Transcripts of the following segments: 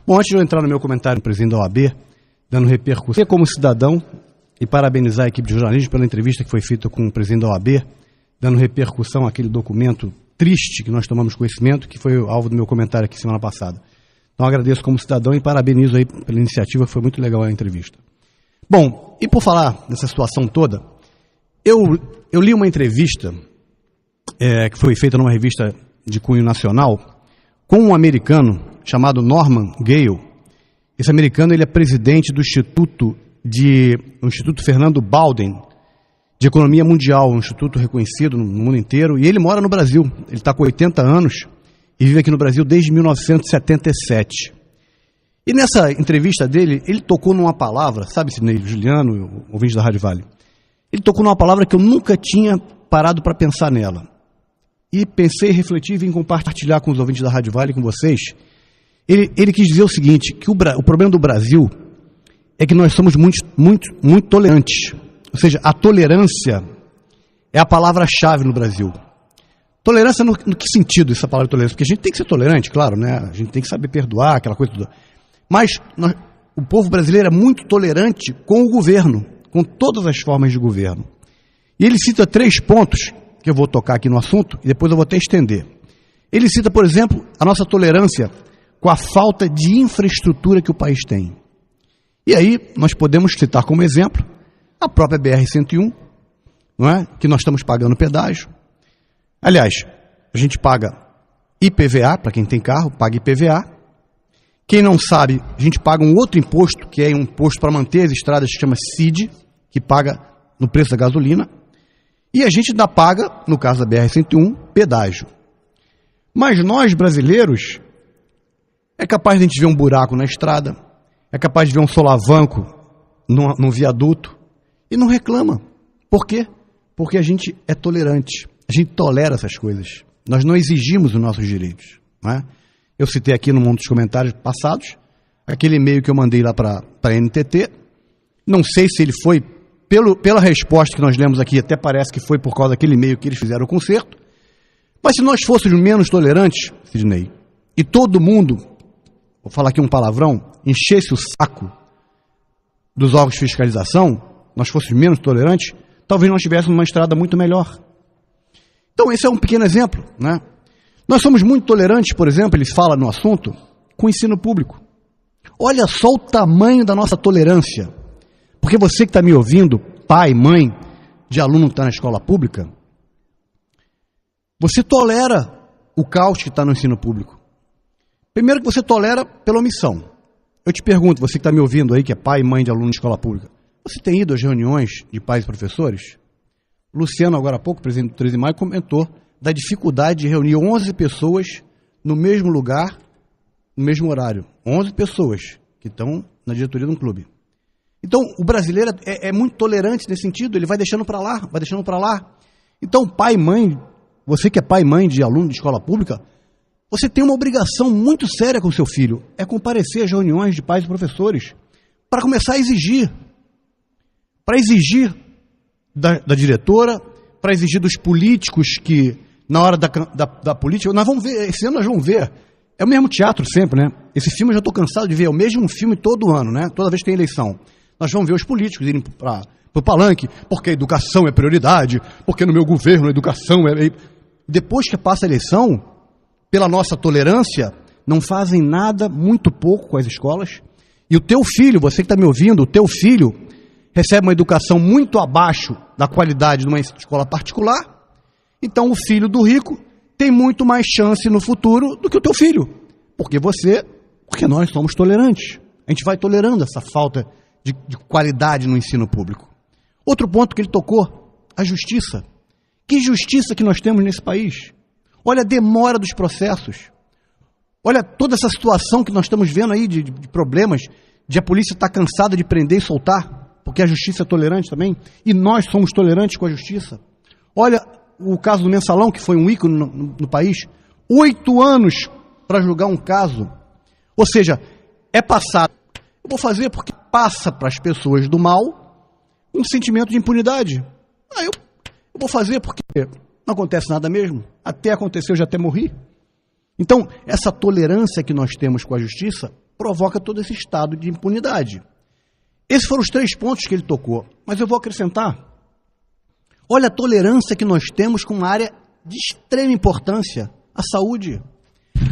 Bom, antes de eu entrar no meu comentário, presidente da OAB, dando repercussão como cidadão e parabenizar a equipe de jornalismo pela entrevista que foi feita com o presidente da OAB, dando repercussão àquele documento triste que nós tomamos conhecimento, que foi o alvo do meu comentário aqui semana passada. Então agradeço como cidadão e parabenizo aí pela iniciativa, foi muito legal a entrevista. Bom, e por falar nessa situação toda, eu li uma entrevista que foi feita numa revista de cunho nacional com um americano chamado Norman Gale. Esse americano ele é presidente do Instituto Fernando Baldwin de Economia Mundial, um instituto reconhecido no mundo inteiro, e ele mora no Brasil. Ele está com 80 anos e vive aqui no Brasil desde 1977. E nessa entrevista dele, ele tocou numa palavra, sabe, Sidney, Juliano, ouvinte da Rádio Vale, ele tocou numa palavra que eu nunca tinha parado para pensar nela. E pensei, refleti e vim compartilhar com os ouvintes da Rádio Vale, com vocês. Ele quis dizer o seguinte, que o problema do Brasil é que nós somos muito tolerantes. Ou seja, a tolerância é a palavra-chave no Brasil. Tolerância no que sentido essa palavra tolerância? Porque a gente tem que ser tolerante, claro, né? A gente tem que saber perdoar, aquela coisa toda. Mas o povo brasileiro é muito tolerante com o governo, com todas as formas de governo. E ele cita 3 pontos que eu vou tocar aqui no assunto e depois eu vou até estender. Ele cita, por exemplo, a nossa tolerância com a falta de infraestrutura que o país tem. E aí nós podemos citar como exemplo a própria BR-101, não é? Que nós estamos pagando pedágio. Aliás, a gente paga IPVA, para quem tem carro, paga IPVA. Quem não sabe, a gente paga um outro imposto, que é um imposto para manter as estradas, que se chama CID, que paga no preço da gasolina. E a gente ainda paga, no caso da BR-101, pedágio. Mas nós, brasileiros, é capaz de a gente ver um buraco na estrada, é capaz de ver um solavanco num viaduto e não reclama. Por quê? Porque a gente é tolerante, a gente tolera essas coisas. Nós não exigimos os nossos direitos, não é? Eu citei aqui num dos comentários passados, aquele e-mail que eu mandei lá para a NTT, não sei se ele foi, pela resposta que nós lemos aqui, até parece que foi por causa daquele e-mail que eles fizeram o conserto, mas se nós fôssemos menos tolerantes, Sidney, e todo mundo, vou falar aqui um palavrão, enchesse o saco dos órgãos de fiscalização, nós fôssemos menos tolerantes, talvez nós tivéssemos uma estrada muito melhor. Então esse é um pequeno exemplo, né? Nós somos muito tolerantes, por exemplo, ele fala no assunto, com o ensino público. Olha só o tamanho da nossa tolerância. Porque você que está me ouvindo, pai, mãe, de aluno que está na escola pública, você tolera o caos que está no ensino público. Primeiro que você tolera pela omissão. Eu te pergunto, você que está me ouvindo aí, que é pai e mãe de aluno de escola pública, você tem ido às reuniões de pais e professores? Luciano, agora há pouco, presidente do 13 de maio, comentou da dificuldade de reunir 11 pessoas no mesmo lugar, no mesmo horário. 11 pessoas que estão na diretoria de um clube. Então, o brasileiro é muito tolerante nesse sentido, ele vai deixando para lá, vai deixando para lá. Então, pai e mãe, você que é pai e mãe de aluno de escola pública, você tem uma obrigação muito séria com o seu filho, é comparecer às reuniões de pais e professores, para começar a exigir. Para exigir da diretora, para exigir dos políticos que, na hora da política, nós vamos ver, esse ano nós vamos ver, é o mesmo teatro sempre, né? Esse filme eu já estou cansado de ver, é o mesmo filme todo ano, né? Toda vez que tem eleição. Nós vamos ver os políticos irem para o palanque, porque a educação é prioridade, porque no meu governo a educação é... Depois que passa a eleição, pela nossa tolerância, não fazem nada, muito pouco com as escolas. E o teu filho, você que está me ouvindo, o teu filho recebe uma educação muito abaixo da qualidade de uma escola particular. Então o filho do rico tem muito mais chance no futuro do que o teu filho. Porque nós somos tolerantes. A gente vai tolerando essa falta de qualidade no ensino público. Outro ponto que ele tocou, a justiça. Que justiça que nós temos nesse país? Olha a demora dos processos. Olha toda essa situação que nós estamos vendo aí de problemas, de a polícia estar cansada de prender e soltar, porque a justiça é tolerante também, e nós somos tolerantes com a justiça. Olha o caso do Mensalão, que foi um ícone no país, 8 anos para julgar um caso. Ou seja, é passado. Eu vou fazer porque passa para as pessoas do mal um sentimento de impunidade. Eu vou fazer porque não acontece nada mesmo. Até aconteceu, eu já até morri. Então, essa tolerância que nós temos com a justiça provoca todo esse estado de impunidade. Esses foram os 3 pontos que ele tocou, mas eu vou acrescentar. Olha a tolerância que nós temos com uma área de extrema importância, a saúde.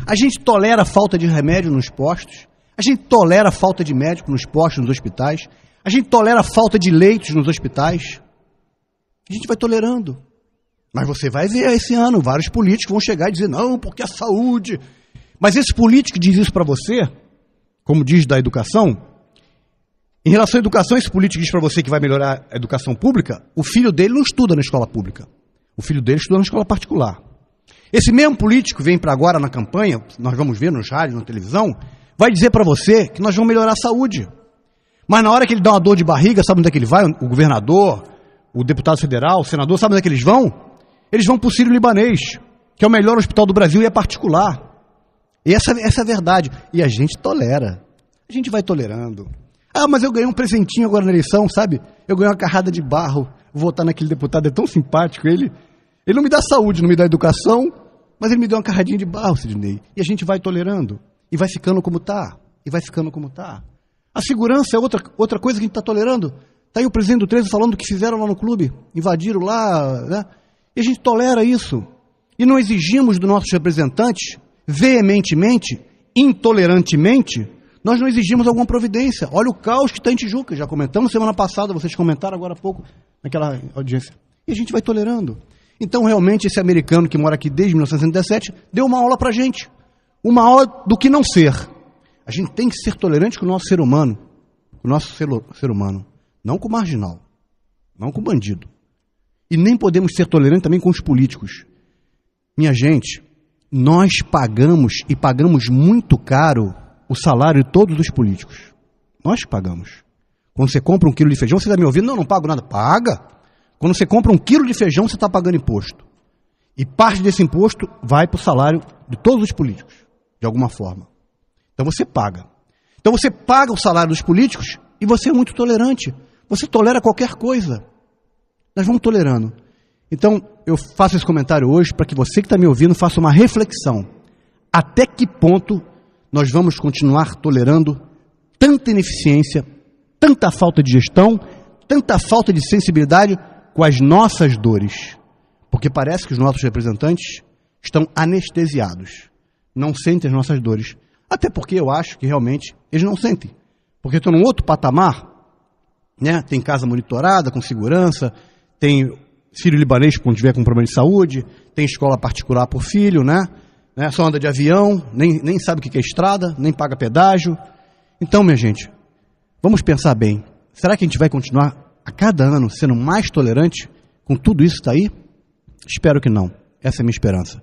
A gente tolera a falta de remédio nos postos, a gente tolera a falta de médico nos postos, nos hospitais, a gente tolera a falta de leitos nos hospitais. A gente vai tolerando. Mas você vai ver esse ano, vários políticos vão chegar e dizer, não, porque a saúde... Mas esse político que diz isso para você, como diz da educação, em relação à educação, esse político diz para você que vai melhorar a educação pública, o filho dele não estuda na escola pública. O filho dele estuda na escola particular. Esse mesmo político vem para agora na campanha, nós vamos ver nos rádios, na televisão, vai dizer para você que nós vamos melhorar a saúde. Mas na hora que ele dá uma dor de barriga, sabe onde é que ele vai? O governador, o deputado federal, o senador, sabe onde é que eles vão? Eles vão para o Sírio-Libanês, que é o melhor hospital do Brasil e é particular. E essa é a verdade. E a gente tolera. A gente vai tolerando. Ah, mas eu ganhei um presentinho agora na eleição, sabe? Eu ganhei uma carrada de barro. Vou votar naquele deputado, é tão simpático ele. Ele não me dá saúde, não me dá educação, mas ele me deu uma carradinha de barro, Sidney. E a gente vai tolerando. E vai ficando como está. E vai ficando como está. A segurança é outra coisa que a gente está tolerando. Está aí o presidente do 13 falando do que fizeram lá no clube. Invadiram lá, né? E a gente tolera isso. E não exigimos dos nossos representantes, veementemente, intolerantemente, nós não exigimos alguma providência. Olha o caos que está em Tijuca. Já comentamos semana passada, vocês comentaram agora há pouco naquela audiência. E a gente vai tolerando. Então, realmente, esse americano que mora aqui desde 1967 deu uma aula para a gente. Uma aula do que não ser. A gente tem que ser tolerante com o nosso ser humano. Com o nosso ser humano. Não com o marginal. Não com o bandido. E nem podemos ser tolerantes também com os políticos. Minha gente, nós pagamos e pagamos muito caro o salário de todos os políticos. Nós pagamos. Quando você compra 1 quilo de feijão, você está me ouvindo? Não, não pago nada. Paga. Quando você compra 1 quilo de feijão, você está pagando imposto. E parte desse imposto vai para o salário de todos os políticos, de alguma forma. Então você paga. Então você paga o salário dos políticos e você é muito tolerante. Você tolera qualquer coisa. Nós vamos tolerando. Então, eu faço esse comentário hoje para que você que está me ouvindo faça uma reflexão. Até que ponto nós vamos continuar tolerando tanta ineficiência, tanta falta de gestão, tanta falta de sensibilidade com as nossas dores? Porque parece que os nossos representantes estão anestesiados. Não sentem as nossas dores. Até porque eu acho que realmente eles não sentem. Porque estão num outro patamar, né? Tem casa monitorada, com segurança, tem sírio-libanês quando tiver com problema de saúde, tem escola particular por filho, né? Só anda de avião, nem sabe o que é estrada, nem paga pedágio. Então, minha gente, vamos pensar bem. Será que a gente vai continuar a cada ano sendo mais tolerante com tudo isso que está aí? Espero que não. Essa é a minha esperança.